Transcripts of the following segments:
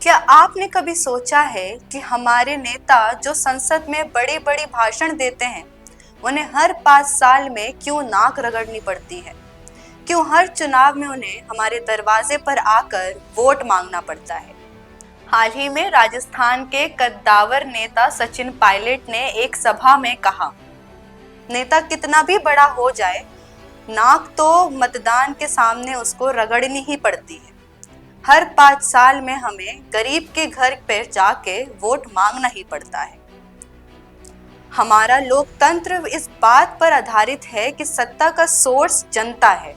क्या आपने कभी सोचा है कि हमारे नेता जो संसद में बड़े बड़े भाषण देते हैं, उन्हें हर 5 साल में क्यों नाक रगड़नी पड़ती है? क्यों हर चुनाव में उन्हें हमारे दरवाजे पर आकर वोट मांगना पड़ता है? हाल ही में राजस्थान के कद्दावर नेता सचिन पायलट ने एक सभा में कहा, नेता कितना भी बड़ा हो जाए, नाक तो मतदान के सामने उसको रगड़नी ही पड़ती है। हर 5 साल में हमें गरीब के घर पर जाके वोट मांगना ही पड़ता है। हमारा लोकतंत्र इस बात पर आधारित है कि सत्ता का सोर्स जनता है।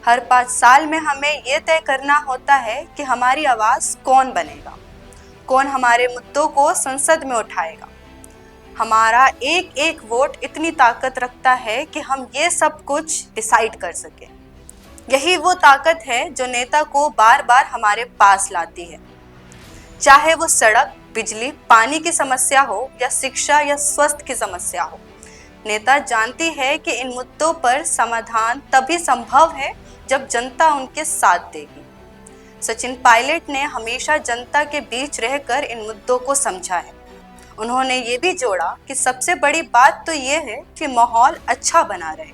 हर 5 साल में हमें ये तय करना होता है कि हमारी आवाज कौन बनेगा, कौन हमारे मुद्दों को संसद में उठाएगा। हमारा एक एक वोट इतनी ताकत रखता है कि हम ये सब कुछ डिसाइड कर सकें। यही वो ताकत है जो नेता को बार बार हमारे पास लाती है। चाहे वो सड़क, बिजली, पानी की समस्या हो या शिक्षा या स्वास्थ्य की समस्या हो, नेता जानती है कि इन मुद्दों पर समाधान तभी संभव है जब जनता उनके साथ देगी। सचिन पायलट ने हमेशा जनता के बीच रहकर इन मुद्दों को समझा है। उन्होंने ये भी जोड़ा कि सबसे बड़ी बात तो ये है कि माहौल अच्छा बना रहे,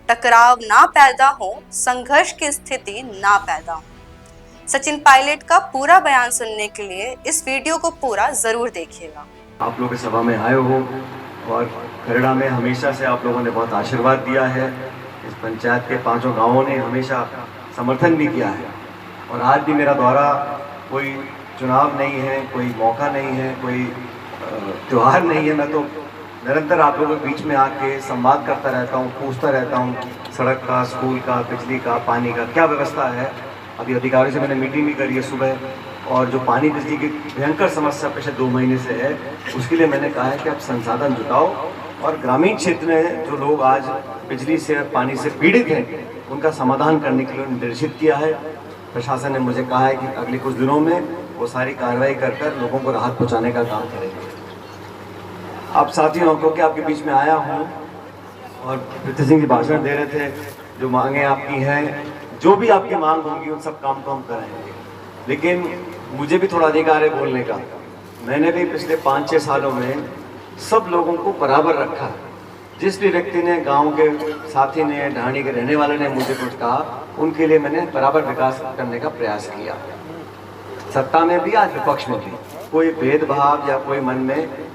टकराव ना पैदा हो, संघर्ष की स्थिति ना पैदा हो। सचिन पायलट का पूरा बयान सुनने के लिए इस वीडियो को पूरा जरूर देखिएगा। आप लोग इस सभा में आए हो और खरड़ा में हमेशा से आप लोगों ने बहुत आशीर्वाद दिया है। इस पंचायत के 5 गांवों ने हमेशा समर्थन भी किया है और आज भी मेरा दौरा कोई चुनाव नहीं है, कोई मौका नहीं है, कोई त्यौहार नहीं है। मैं तो निरंतर आप लोगों के बीच में आके संवाद करता रहता हूँ, पूछता रहता हूँ सड़क का, स्कूल का, बिजली का, पानी का क्या व्यवस्था है। अभी अधिकारियों से मैंने मीटिंग भी करी है सुबह, और जो पानी बिजली की भयंकर समस्या पिछले 2 महीने से है, उसके लिए मैंने कहा है कि आप संसाधन जुटाओ और ग्रामीण क्षेत्र में जो लोग आज बिजली से, पानी से पीड़ित हैं, उनका समाधान करने के लिए निर्देशित किया है। प्रशासन ने मुझे कहा है कि अगले कुछ दिनों में वो सारी कार्रवाई कर लोगों को राहत पहुँचाने का काम करेंगे। आप साथियों को कि आपके बीच में आया हूँ और पृथ्वी सिंह जी भाषण दे रहे थे, जो मांगे आपकी हैं, जो भी आपकी मांग होगी उन सब काम को हम करेंगे, लेकिन मुझे भी थोड़ा अधिकार है बोलने का। मैंने भी पिछले 5-6 सालों में सब लोगों को बराबर रखा। जिस भी व्यक्ति ने, गांव के साथी ने, ढाणी के रहने वाले ने मुझे कुछ कहा, उनके लिए मैंने बराबर विकास करने का प्रयास किया। सत्ता में भी, आज विपक्ष में भी कोई भेदभाव या कोई मन में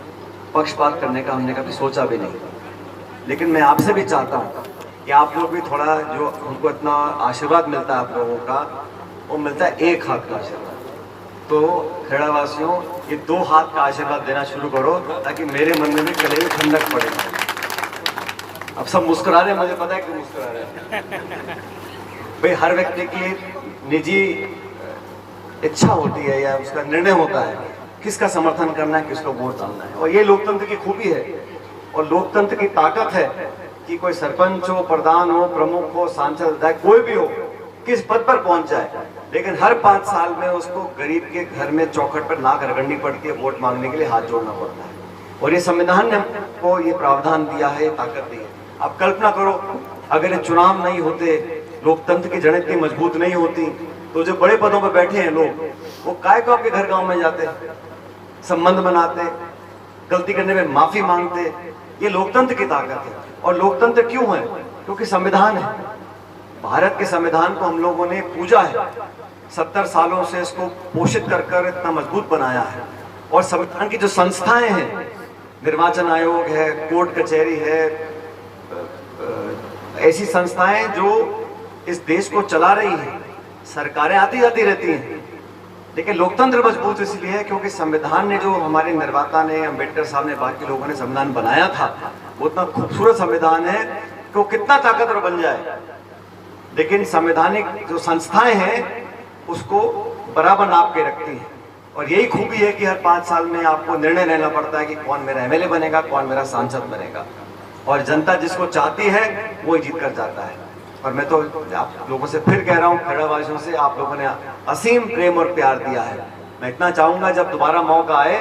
पक्षपात करने का हमने कभी सोचा भी नहीं। लेकिन मैं आपसे भी चाहता हूँ कि आप लोग भी थोड़ा, जो हमको इतना आशीर्वाद मिलता है आप लोगों का, वो मिलता है एक हाथ का आशीर्वाद। तो खेड़ा वासियों, ये 2 हाथ का आशीर्वाद देना शुरू करो ताकि मेरे मन में भी कले में ठंडक पड़े। अब सब मुस्कुरा रहे हैं, मुझे पता है कि मुस्कुरा रहे हैं। भाई, हर व्यक्ति की निजी इच्छा होती है या उसका निर्णय होता है किसका समर्थन करना है, किसको वोट डालना है, और ये लोकतंत्र की खूबी है और लोकतंत्र की ताकत है कि कोई सरपंच हो, प्रधान हो, प्रमुख हो, सांसद, विधायक, कोई भी हो, किस पद पर पहुंच जाए, लेकिन हर 5 साल में उसको गरीब के घर में चौखट पर नाक रगड़नी पड़ती है, वोट मांगने के लिए हाथ जोड़ना पड़ता है। और ये संविधान ने हमको ये प्रावधान दिया है, ताकत दी है। आप कल्पना करो, अगर ये चुनाव नहीं होते, लोकतंत्र की जड़ इतनी मजबूत नहीं होती, तो जो बड़े पदों पर बैठे हैं लोग, वो काय को आपके घर गाँव में जाते, संबंध बनाते, गलती करने में माफी मांगते। ये लोकतंत्र की ताकत है। और लोकतंत्र क्यों है? क्योंकि संविधान है। भारत के संविधान को हम लोगों ने पूजा है, 70 सालों से इसको पोषित कर इतना मजबूत बनाया है। और संविधान की जो संस्थाएं हैं, निर्वाचन आयोग है, कोर्ट कचहरी है, ऐसी संस्थाएं जो इस देश को चला रही हैं। सरकारें आती जाती रहती हैं, लेकिन लोकतंत्र मजबूत इसलिए है क्योंकि संविधान ने, जो हमारे निर्माता ने, अम्बेडकर साहब ने, बाकी लोगों ने संविधान बनाया था, वो इतना खूबसूरत संविधान है कि वो कितना ताकतवर बन जाए, लेकिन संवैधानिक जो संस्थाएं हैं उसको बराबर नाप के रखती हैं। और यही खूबी है कि हर 5 साल में आपको निर्णय लेना पड़ता है कि कौन मेरा एमएलए बनेगा, कौन मेरा सांसद बनेगा, और जनता जिसको चाहती है वो ही जीत कर जाता है। और मैं तो आप लोगों से फिर कह रहा हूँ, खेड़ा वासियों से, आप लोगों ने असीम प्रेम और प्यार दिया है। मैं इतना चाहूंगा जब दोबारा मौका आए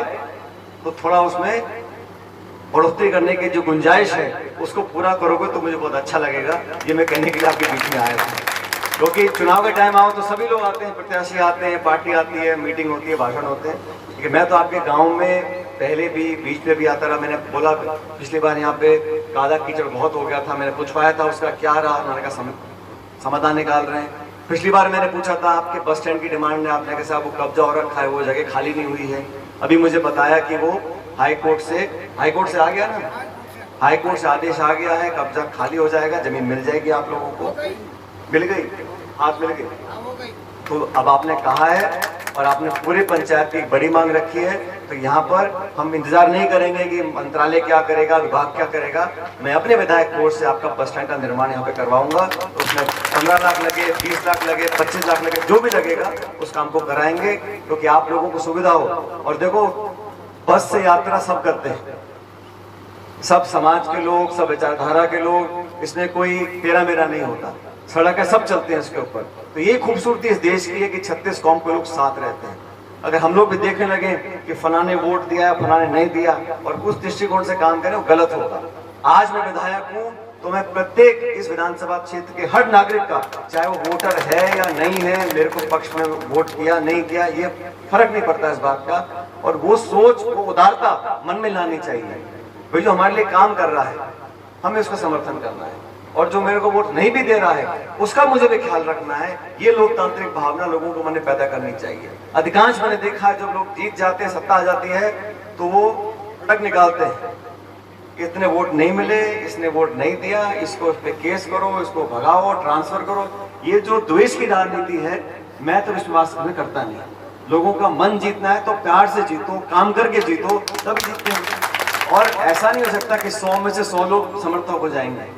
तो थोड़ा उसमें बढ़ोतरी करने की जो गुंजाइश है उसको पूरा करोगे तो मुझे बहुत अच्छा लगेगा। ये मैं कहने के लिए आपके बीच में आया था। क्योंकि चुनाव का टाइम आओ तो सभी लोग आते हैं, प्रत्याशी आते हैं, पार्टी आती है, मीटिंग होती है, भाषण होते हैं। लेकिन मैं तो आपके गांव में पहले भी बीच में भी आता रहा। मैंने बोला पिछली बार यहाँ पे काला कीचड़ बहुत हो गया था, मैंने पूछवाया था उसका क्या रहा, उन्होंने कहा समाधान निकाल रहे हैं। पिछली बार मैंने पूछा था आपके बस स्टैंड की डिमांड है, आपने कहा साहब वो कब्जा हो रखा है, वो जगह खाली नहीं हुई है। अभी मुझे बताया कि वो हाई कोर्ट से आ गया ना, हाई कोर्ट से आदेश आ गया है, कब्जा खाली हो जाएगा, जमीन मिल जाएगी आप लोगों को। मिल गई, हाथ मिल गई। तो अब आपने कहा है और आपने पूरे पंचायत की एक बड़ी मांग रखी है, तो यहाँ पर हम इंतजार नहीं करेंगे कि मंत्रालय क्या करेगा, विभाग क्या करेगा। मैं अपने विधायक कोष से आपका बस स्टैंड का निर्माण यहाँ पे करवाऊंगा। तो उसमें 15 लाख लगे, 20 लाख लगे, 25 लाख लगे, जो भी लगेगा उस काम को कराएंगे, क्योंकि आप लोगों को सुविधा हो। और देखो, बस से यात्रा सब करते हैं, सब समाज के लोग, सब विचारधारा के लोग, इसमें कोई तेरा मेरा नहीं होता। सड़क है, सब चलते हैं इसके ऊपर। तो ये खूबसूरती इस देश की है कि 36 कौम के लोग साथ रहते हैं। अगर हम लोग भी देखने लगे कि फलाने ने वोट दिया है, फलाने नहीं दिया, और उस दृष्टिकोण से काम करें, वो गलत होगा। आज मैं विधायक हूँ तो मैं प्रत्येक इस विधानसभा क्षेत्र के हर नागरिक का, चाहे वो वोटर है या नहीं है, मेरे को पक्ष में वोट किया नहीं किया, ये फर्क नहीं पड़ता इस बात का। और वो सोच, वो उदारता मन में लानी चाहिए। भाई जो हमारे लिए काम कर रहा है, हमें उसका समर्थन करना है, और जो मेरे को वोट नहीं भी दे रहा है उसका मुझे भी ख्याल रखना है। ये लोकतांत्रिक भावना लोगों को मन में पैदा करनी चाहिए। अधिकांश मैंने देखा है, जब लोग जीत जाते हैं, सत्ता आ जाती है, तो वो तक निकालते हैं, इतने वोट नहीं मिले, इसने वोट नहीं दिया, इसको इस पे केस करो, इसको भगाओ, ट्रांसफर करो। ये जो द्वेष की राजनीति है, मैं तो विश्वास में करता नहीं। लोगों का मन जीतना है तो प्यार से जीतो, काम करके जीतो, तब जीतते हैं। और ऐसा नहीं हो सकता कि 100 में से 100 लोग समर्थक हो जाएंगे।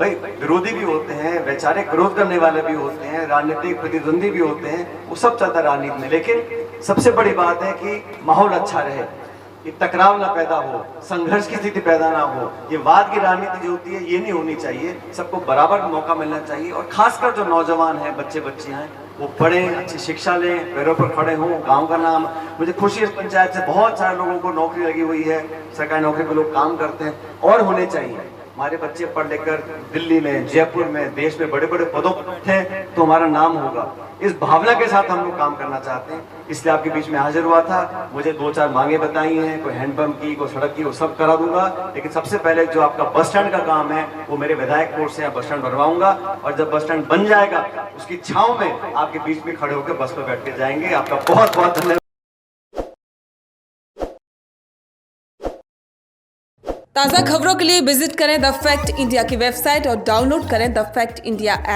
भाई विरोधी भी होते हैं, वैचारिक विरोध करने वाले भी होते हैं, राजनीतिक प्रतिद्वंदी भी होते हैं, वो सब चलता है राजनीति में। लेकिन सबसे बड़ी बात है कि माहौल अच्छा रहे, कि टकराव ना पैदा हो, संघर्ष की स्थिति पैदा ना हो। ये वाद की राजनीति जो होती है, ये नहीं होनी चाहिए। सबको बराबर मौका मिलना चाहिए। और खासकर जो नौजवान हैं, बच्चे बच्चियां हैं, वो पढ़ें, अच्छी शिक्षा लें, पैरों पर खड़े हों, गांव का नाम। मुझे खुशी है, इस पंचायत से बहुत सारे लोगों को नौकरी लगी हुई है, सरकारी नौकरी पे लोग काम करते हैं, और होने चाहिए। हमारे बच्चे पढ़ लिखकर दिल्ली में, जयपुर में, देश में बड़े बड़े पदों पर हैं, तो हमारा नाम होगा। इस भावना के साथ हम लोग काम करना चाहते हैं, इसलिए आपके बीच में हाजिर हुआ था। मुझे 2-4 मांगे बताई हैं, कोई हैंडपंप की, कोई सड़क की, वो सब करा दूंगा। लेकिन सबसे पहले जो आपका बस स्टैंड का काम है, वो मेरे विधायक कोष से बस स्टैंड बनवाऊंगा। और जब बस स्टैंड बन जाएगा, उसकी छांव में आपके बीच में खड़े होकर बस पर बैठ के जाएंगे। आपका बहुत बहुत धन्यवाद। ताज़ा खबरों के लिए विजिट करें द फैक्ट इंडिया की वेबसाइट और डाउनलोड करें द फैक्ट इंडिया ऐप।